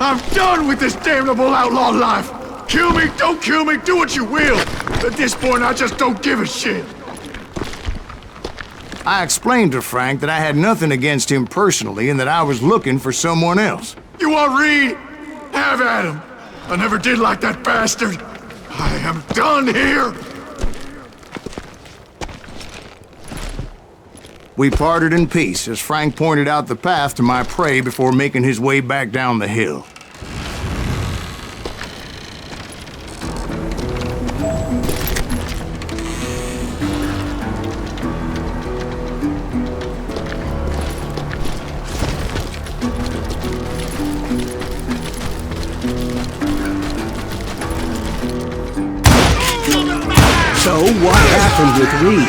I'm done with this damnable outlaw life! Kill me, don't kill me, do what you will! At this point, I just don't give a shit! I explained to Frank that I had nothing against him personally and that I was looking for someone else. You want Reed? Have at him! I never did like that bastard! I am done here! We parted in peace as Frank pointed out the path to my prey before making his way back down the hill. So, what happened with Reed?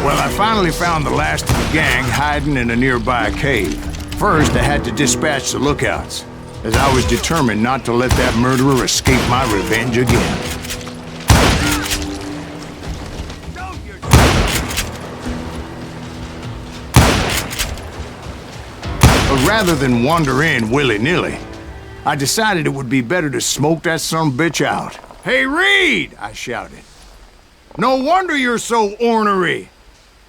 Well, I finally found the last of the gang hiding in a nearby cave. First, I had to dispatch the lookouts, as I was determined not to let that murderer escape my revenge again. But rather than wander in willy-nilly, I decided it would be better to smoke that sumbitch out. "Hey, Reed!" I shouted. "No wonder you're so ornery.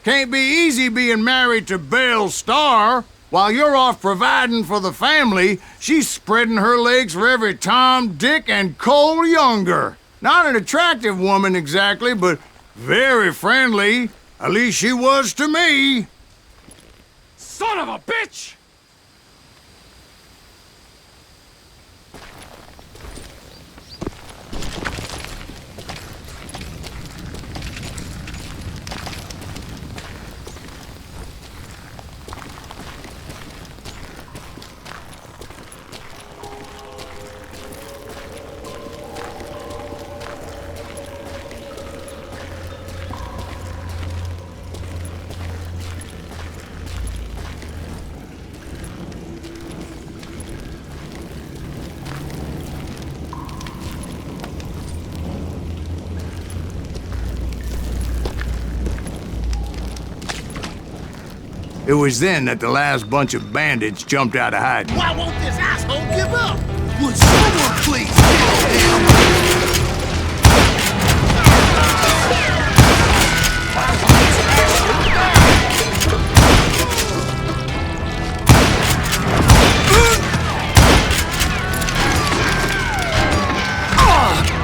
Can't be easy being married to Belle Starr. While you're off providing for the family, she's spreading her legs for every Tom, Dick, and Cole Younger. Not an attractive woman exactly, but very friendly. At least she was to me." Son of a bitch! It was then that the last bunch of bandits jumped out of hiding. Why won't this asshole give up? Would someone please kill him?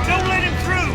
Don't let him through!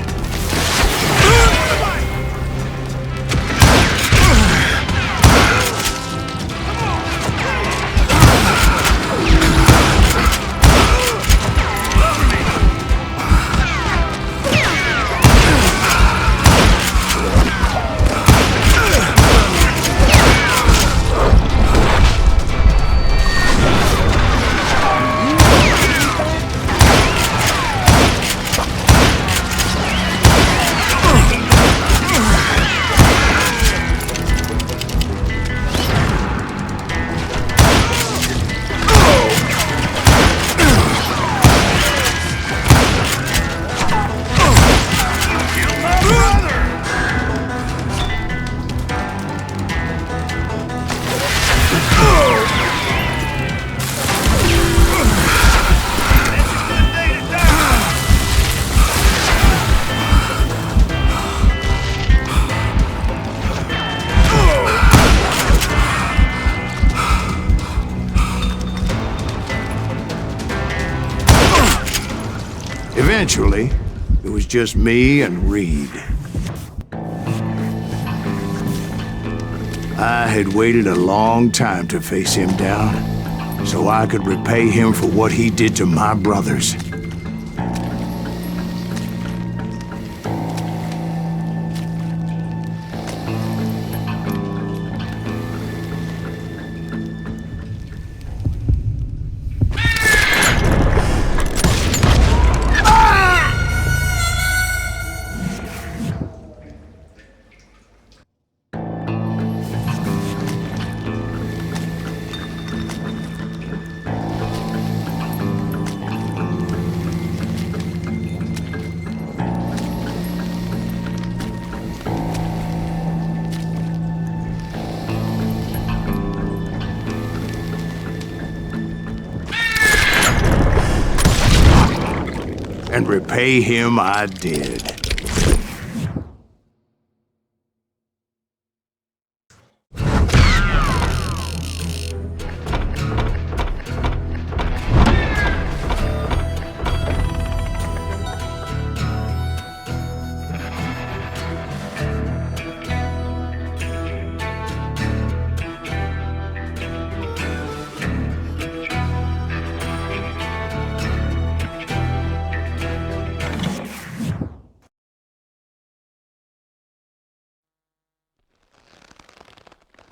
Eventually, it was just me and Reed. I had waited a long time to face him down, so I could repay him for what he did to my brothers. and repay him I did.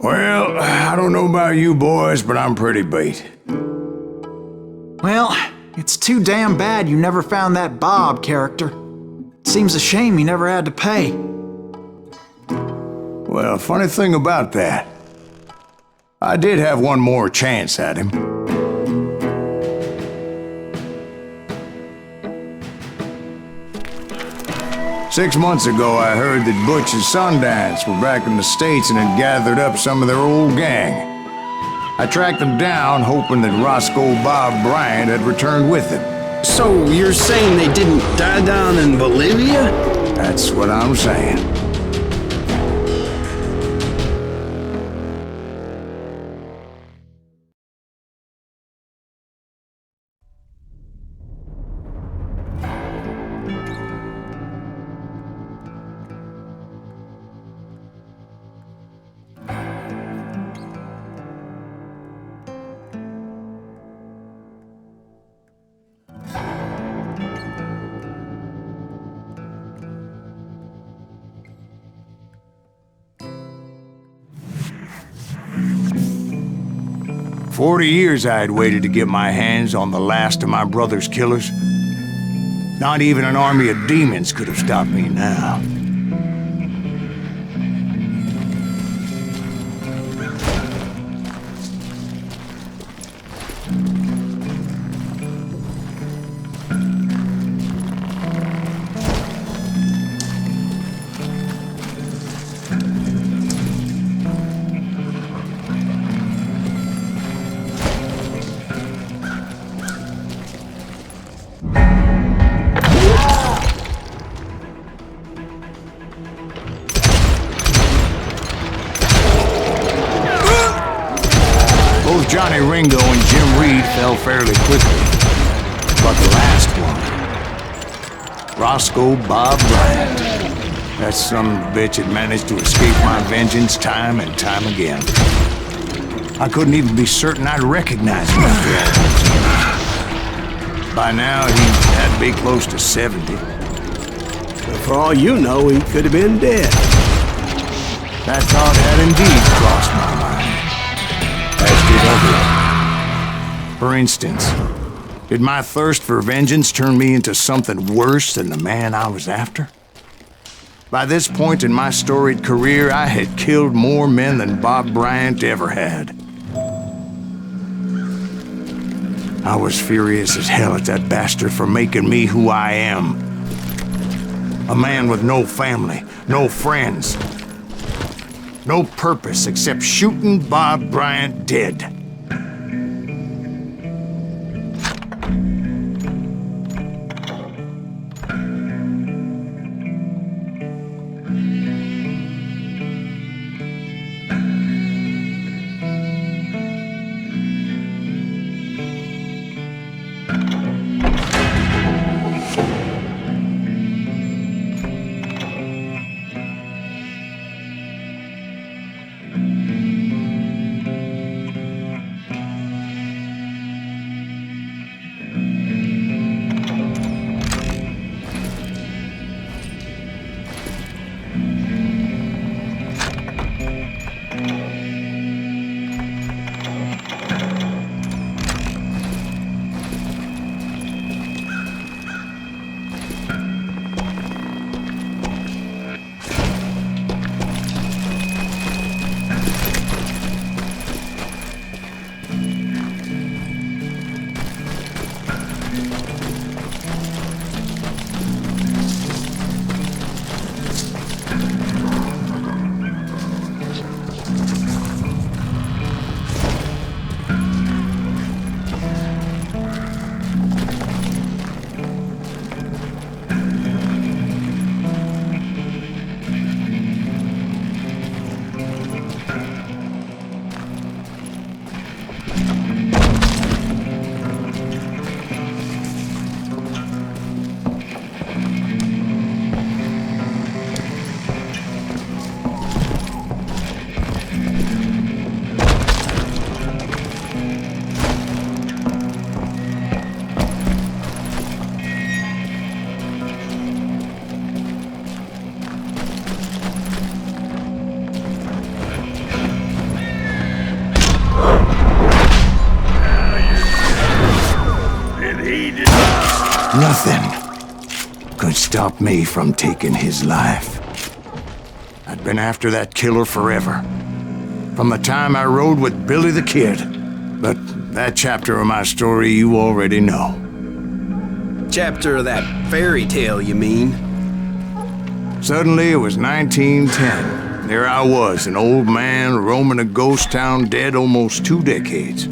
Well, I don't know about you boys, but I'm pretty beat. Well, it's too damn bad you never found that Bob character. Seems a shame you never had to pay. Well, funny thing about that, I did have one more chance at him. Six months ago, I heard that Butch and Sundance were back in the States and had gathered up some of their old gang. I tracked them down, hoping that Roscoe Bob Bryant had returned with them. So you're saying they didn't die down in Bolivia? That's what I'm saying. For 40 years I had waited to get my hands on the last of my brother's killers. Not even an army of demons could have stopped me now. Both Johnny Ringo and Jim Reed fell fairly quickly. But the last one, Roscoe Bob Bryant, that son of a bitch had managed to escape my vengeance time and time again. I couldn't even be certain I'd recognize him after all. By now, he had to be close to 70. But for all you know, he could have been dead. That thought had indeed crossed my mind. As did others. For instance, did my thirst for vengeance turn me into something worse than the man I was after? By this point in my storied career, I had killed more men than Bob Bryant ever had. I was furious as hell at that bastard for making me who I am. A man with no family, no friends, no purpose except shooting Bob Bryant dead. could stop me from taking his life. I'd been after that killer forever. From the time I rode with Billy the Kid. But that chapter of my story you already know. Chapter of that fairy tale, you mean? Suddenly it was 1910. There I was, an old man roaming a ghost town dead almost 2 decades.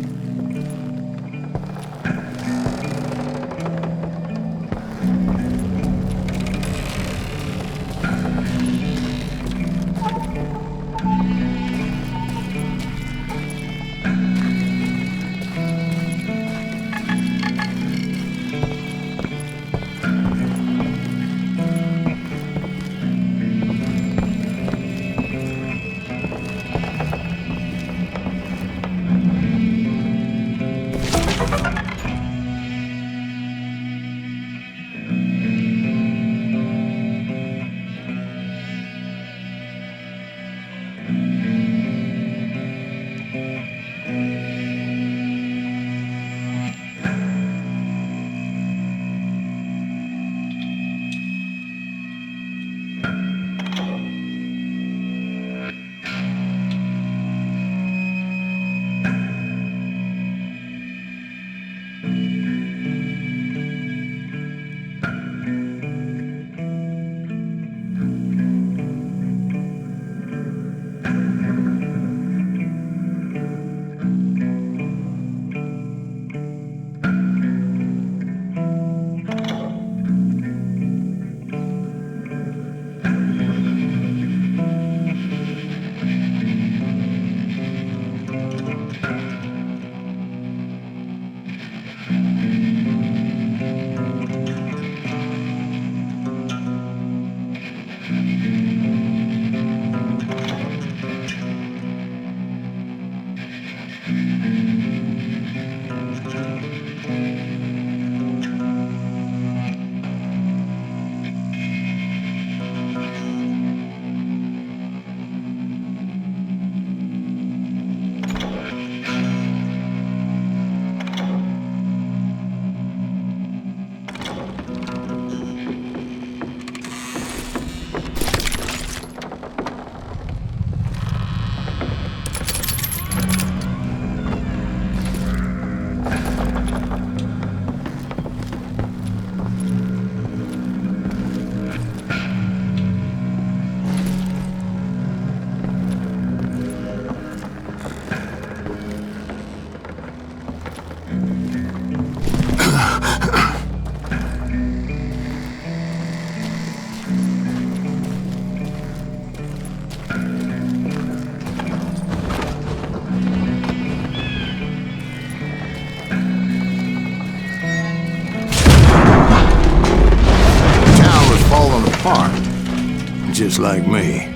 Just like me.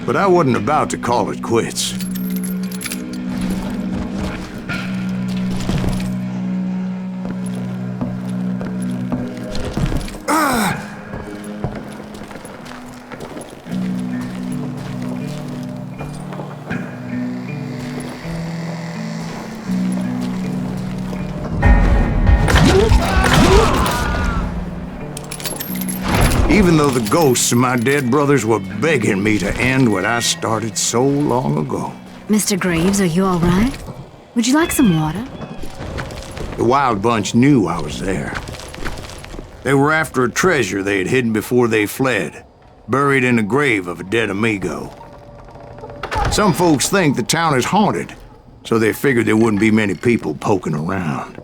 But I wasn't about to call it quits. even though the ghosts of my dead brothers were begging me to end what I started so long ago. Mr. Graves, are you all right? Would you like some water? The Wild Bunch knew I was there. They were after a treasure they had hidden before they fled, buried in the grave of a dead amigo. Some folks think the town is haunted, so they figured there wouldn't be many people poking around.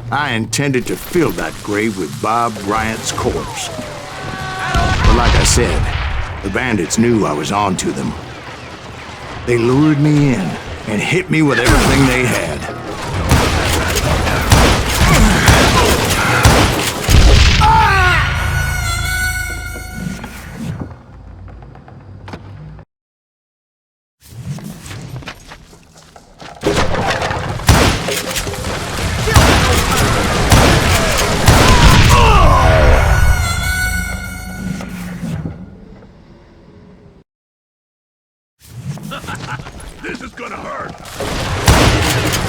I intended to fill that grave with Bob Bryant's corpse. But like I said, the bandits knew I was on to them. They lured me in and hit me with everything they had. This is gonna hurt!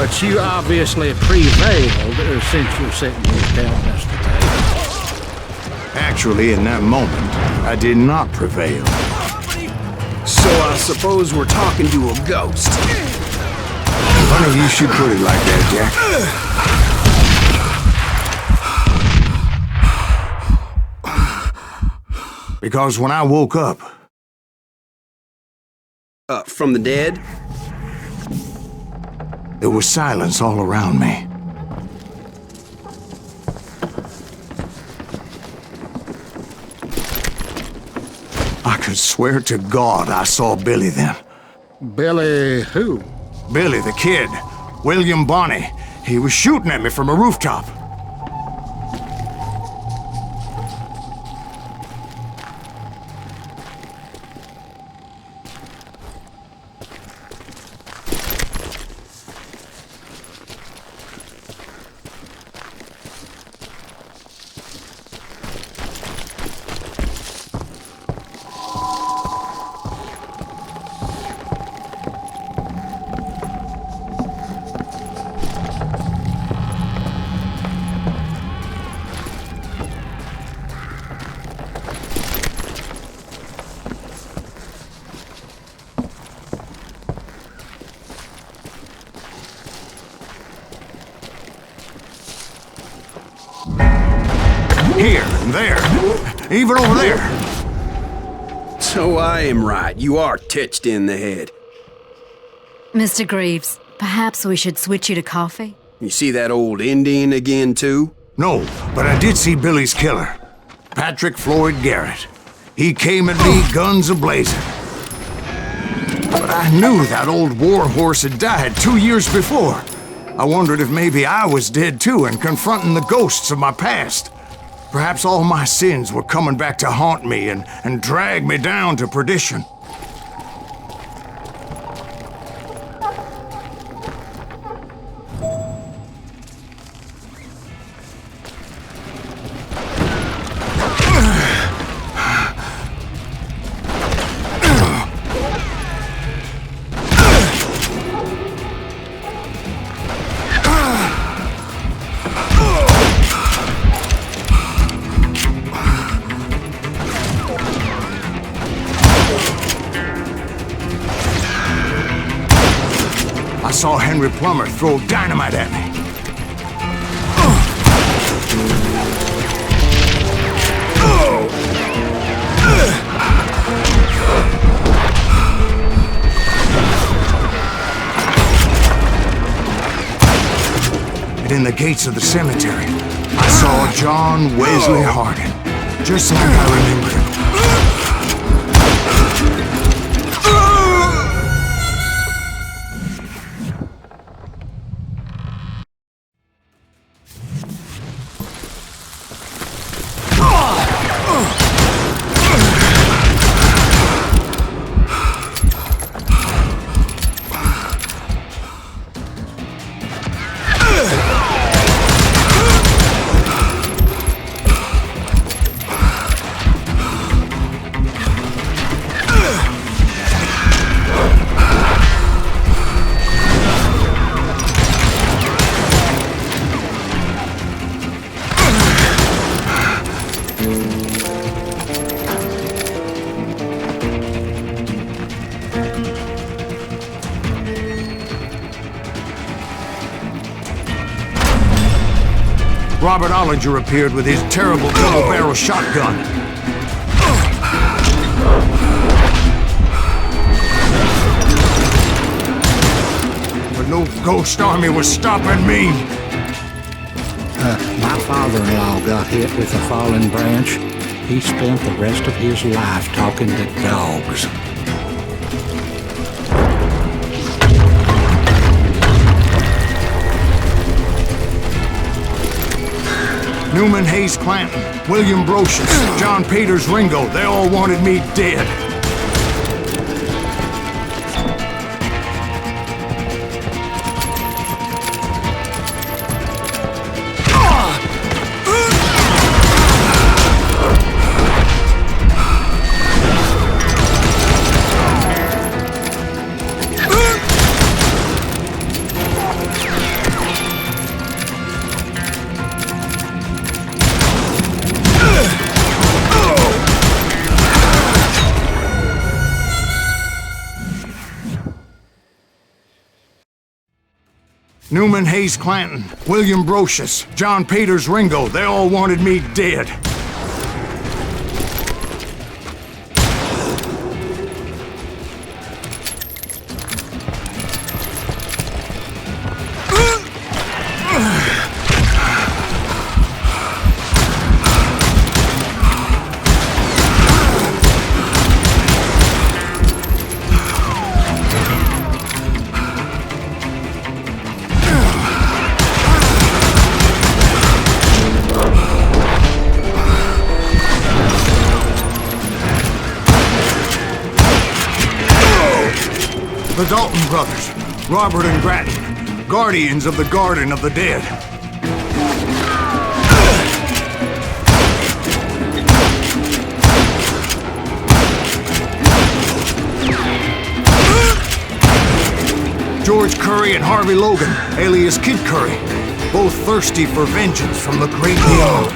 But you obviously prevailed since you're sitting here telling us today. Actually, in that moment, I did not prevail. So I suppose we're talking to a ghost. Funny you should put it like that, Jack. Because when I woke up... From the dead? There was silence all around me. I could swear to God I saw Billy then. Billy who? Billy the kid. William Bonney. He was shooting at me from a rooftop. Here and there. Even over there. So I am right. You are touched in the head. Mr. Greaves, perhaps we should switch you to coffee? You see that old Indian again, too? No, but I did see Billy's killer. Patrick Floyd Garrett. He came at me guns a-blazing. But I knew that old war horse had died 2 years before. I wondered if maybe I was dead too and confronting the ghosts of my past. Perhaps all my sins were coming back to haunt me and drag me down to perdition. I saw Henry Plummer throw dynamite at me. And in the gates of the cemetery, I saw John Wesley Hardin, just like I remembered him. Robert Ollinger appeared with his terrible double-barrel shotgun. But no ghost army was stopping me. My father-in-law got hit with a fallen branch. He spent the rest of his life talking to dogs. Newman Hayes Clanton, William Brocious, John Peters Ringo, they all wanted me dead. Newman Hayes Clanton, William Brocious, John Peters Ringo, they all wanted me dead. The Dalton brothers, Robert and Grattan, guardians of the Garden of the Dead. George Curry and Harvey Logan, alias Kid Curry, both thirsty for vengeance from the great beyond.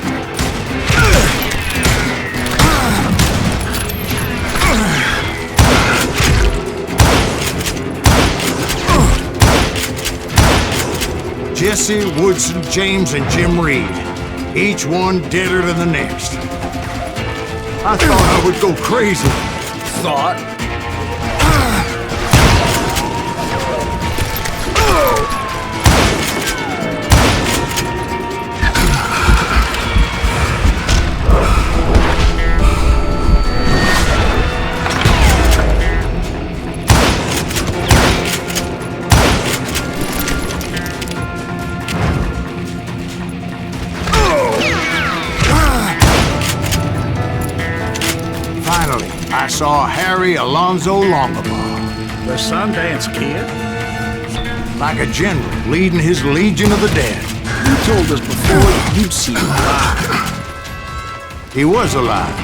Jesse, Woodson, James, and Jim Reed. Each one deader than the next. I thought I would go crazy. Thought? Finally, I saw Harry Alonzo Longabaugh. The Sundance Kid? Like a general leading his legion of the dead. You told us before you'd seen him alive. He was alive.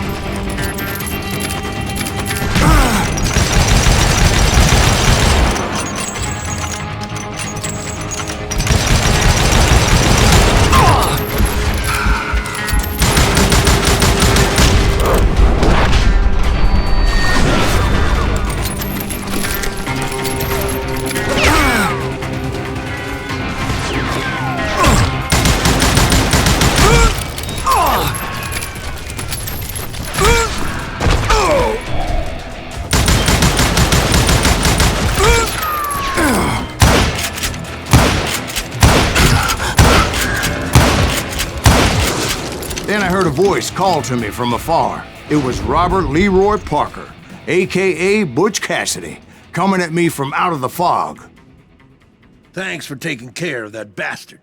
Then I heard a voice call to me from afar. It was Robert Leroy Parker, a.k.a. Butch Cassidy, coming at me from out of the fog. Thanks for taking care of that bastard.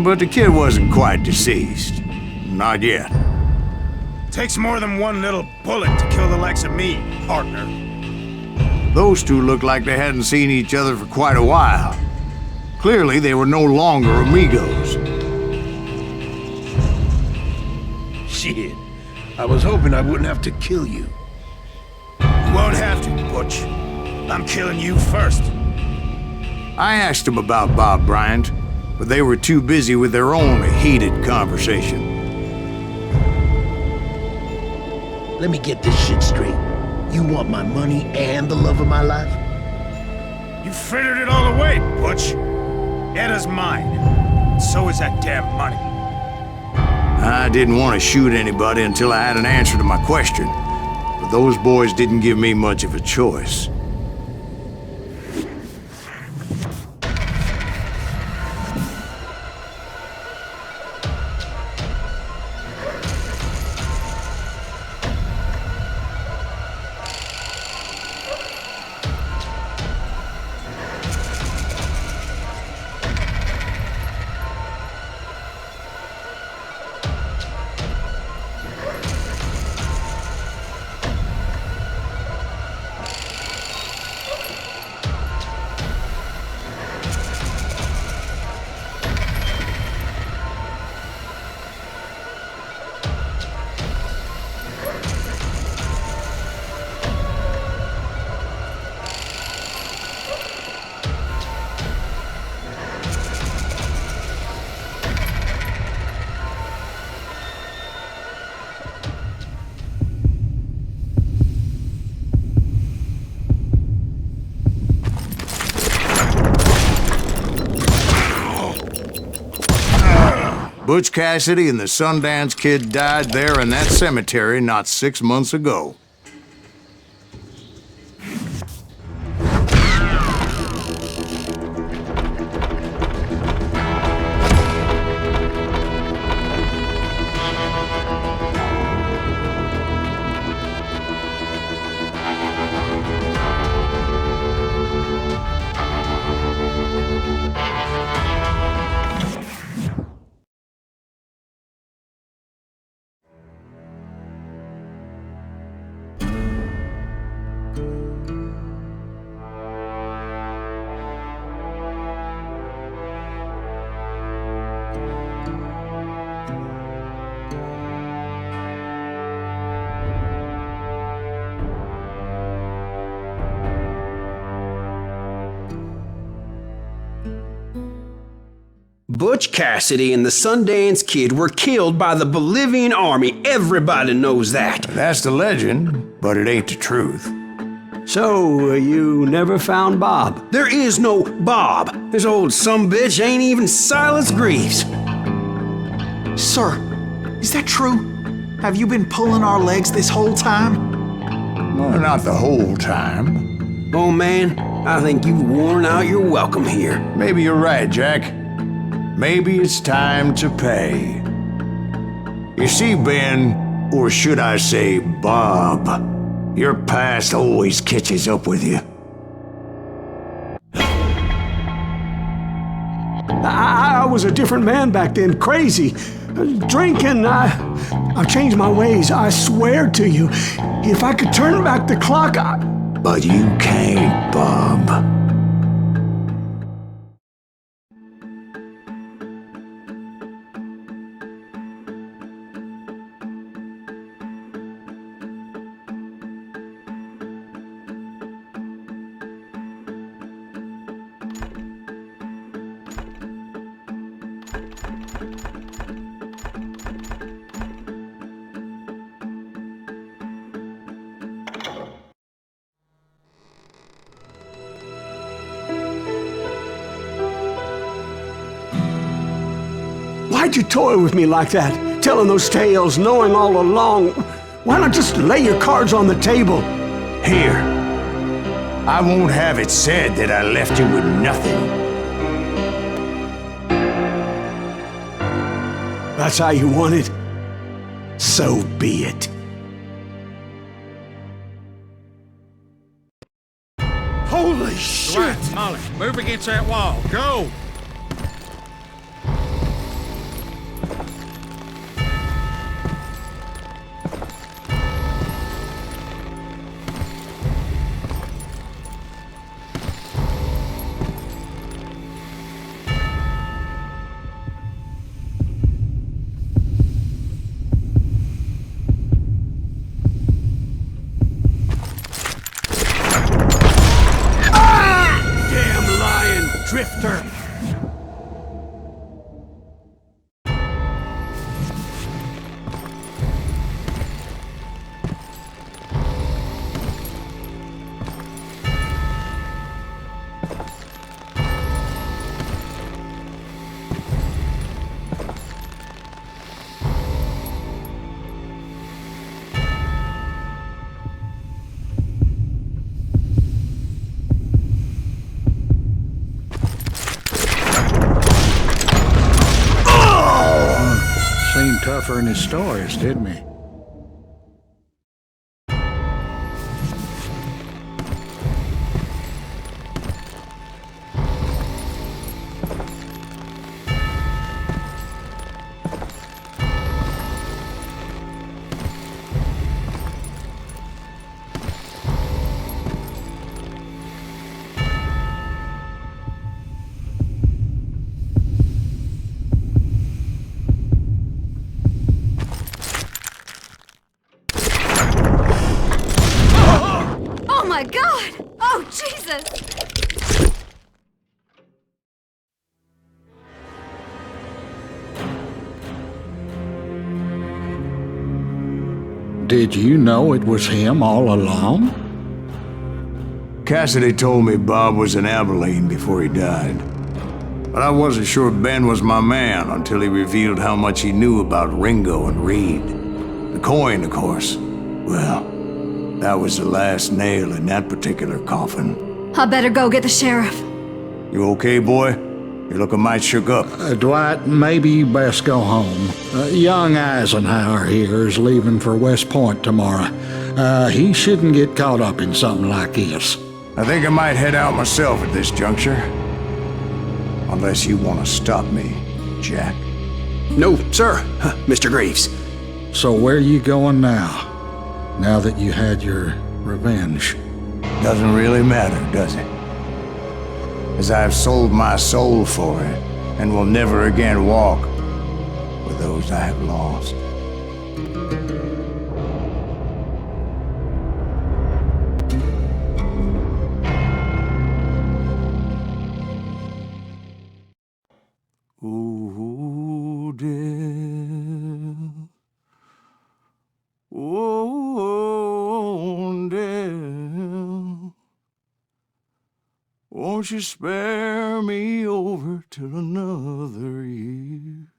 But the kid wasn't quite deceased. Not yet. Takes more than one little bullet to kill the likes of me, partner. Those two looked like they hadn't seen each other for quite a while. Clearly, they were no longer amigos. Shit. I was hoping I wouldn't have to kill you. You won't have to, Butch. I'm killing you first. I asked them about Bob Bryant, but they were too busy with their own heated conversation. Let me get this shit straight. You want my money and the love of my life? You frittered it all away, Butch. Edda's mine. So is that damn money. I didn't want to shoot anybody until I had an answer to my question, but those boys didn't give me much of a choice. Butch Cassidy and the Sundance Kid died there in that cemetery not 6 months ago. Butch Cassidy and the Sundance Kid were killed by the Bolivian army. Everybody knows that. That's the legend, but it ain't the truth. So, you never found Bob? There is no Bob. This old sumbitch ain't even Silas Greaves. Sir, is that true? Have you been pulling our legs this whole time? Well, not the whole time. Oh man, I think you've worn out your welcome here. Maybe you're right, Jack. Maybe it's time to pay. You see, Ben, or should I say Bob, your past always catches up with you. I was a different man back then, crazy. Drinking, I've changed my ways, I swear to you. If I could turn back the clock, But you can't, Bob. Why'd you toy with me like that? Telling those tales, knowing all along. Why not just lay your cards on the table? Here. I won't have it said that I left you with nothing. That's how you want it? So be it. Holy shit! Right, Molly, move against that wall. Go! Drifter! Tougher in his stories, didn't he? Oh my God! Oh, Jesus! Did you know it was him all along? Cassidy told me Bob was in Abilene before he died. But I wasn't sure Ben was my man until he revealed how much he knew about Ringo and Reed. The coin, of course. Well, that was the last nail in that particular coffin. I better go get the sheriff. You okay, boy? You're looking mighty shook up. Dwight, maybe you best go home. Young Eisenhower here is leaving for West Point tomorrow. He shouldn't get caught up in something like this. I think I might head out myself at this juncture. Unless you want to stop me, Jack. No, sir, Mr. Greaves. So where you going now? Now that you had your revenge? Doesn't really matter, does it? As I've sold my soul for it, and will never again walk with those I have lost. Ooh, dear. Oh, dear. Won't you spare me over till another year?